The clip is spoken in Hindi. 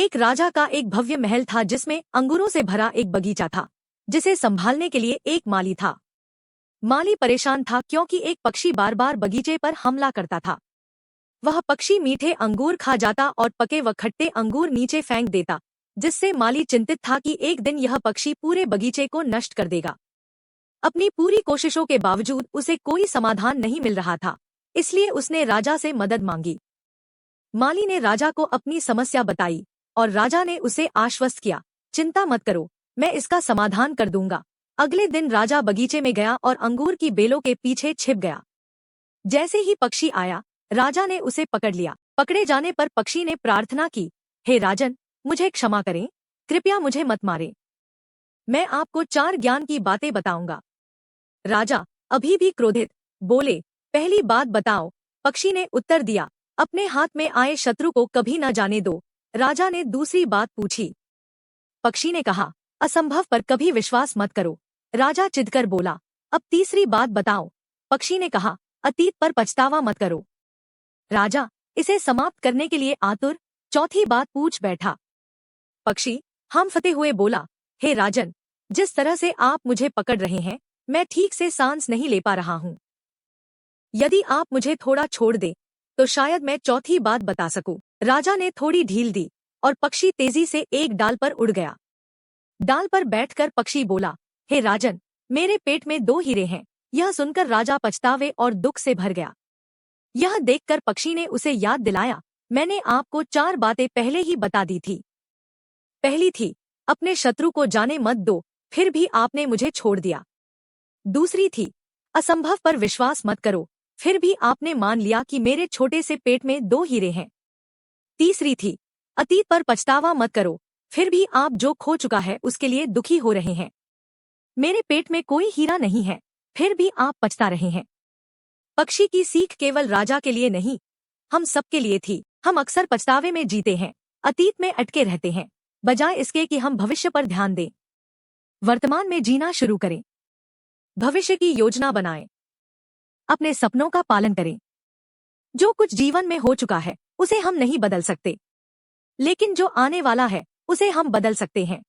एक राजा का एक भव्य महल था जिसमें अंगूरों से भरा एक बगीचा था, जिसे संभालने के लिए एक माली था। माली परेशान था क्योंकि एक पक्षी बार बार बगीचे पर हमला करता था। वह पक्षी मीठे अंगूर खा जाता और पके व खट्टे अंगूर नीचे फेंक देता, जिससे माली चिंतित था कि एक दिन यह पक्षी पूरे बगीचे को नष्ट कर देगा। अपनी पूरी कोशिशों के बावजूद उसे कोई समाधान नहीं मिल रहा था, इसलिए उसने राजा से मदद मांगी। माली ने राजा को अपनी समस्या बताई और राजा ने उसे आश्वस्त किया, चिंता मत करो, मैं इसका समाधान कर दूंगा। अगले दिन राजा बगीचे में गया और अंगूर की बेलों के पीछे छिप गया। जैसे ही पक्षी आया, राजा ने उसे पकड़ लिया। पकड़े जाने पर पक्षी ने प्रार्थना की, हे राजन, मुझे क्षमा करें, कृपया मुझे मत मारें। मैं आपको 4 ज्ञान की बातें बताऊंगा। राजा अभी भी क्रोधित बोले, पहली बात बताओ। पक्षी ने उत्तर दिया, अपने हाथ में आए शत्रु को कभी न जाने दो। राजा ने दूसरी बात पूछी। पक्षी ने कहा, असंभव पर कभी विश्वास मत करो। राजा चिढ़कर बोला, अब तीसरी बात बताओ। पक्षी ने कहा, अतीत पर पछतावा मत करो। राजा इसे समाप्त करने के लिए आतुर चौथी बात पूछ बैठा। पक्षी हांफते हुए बोला, हे राजन, जिस तरह से आप मुझे पकड़ रहे हैं, मैं ठीक से सांस नहीं ले पा रहा हूँ। यदि आप मुझे थोड़ा छोड़ दे तो शायद मैं चौथी बात बता सकूं। राजा ने थोड़ी ढील दी और पक्षी तेजी से एक डाल पर उड़ गया। डाल पर बैठकर पक्षी बोला, हे राजन, मेरे पेट में 2 हीरे हैं। यह सुनकर राजा पछतावे और दुख से भर गया। यह देखकर पक्षी ने उसे याद दिलाया, मैंने आपको 4 बातें पहले ही बता दी थी। पहली थी, अपने शत्रु को जाने मत दो, फिर भी आपने मुझे छोड़ दिया। दूसरी थी, असंभव पर विश्वास मत करो, फिर भी आपने मान लिया कि मेरे छोटे से पेट में 2 हीरे हैं। तीसरी थी, अतीत पर पछतावा मत करो, फिर भी आप जो खो चुका है उसके लिए दुखी हो रहे हैं। मेरे पेट में कोई हीरा नहीं है, फिर भी आप पछता रहे हैं। पक्षी की सीख केवल राजा के लिए नहीं, हम सबके लिए थी। हम अक्सर पछतावे में जीते हैं, अतीत में अटके रहते हैं, बजाय इसके कि हम भविष्य पर ध्यान दें। वर्तमान में जीना शुरू करें, भविष्य की योजना बनाएं, अपने सपनों का पालन करें। जो कुछ जीवन में हो चुका है उसे हम नहीं बदल सकते, लेकिन जो आने वाला है उसे हम बदल सकते हैं।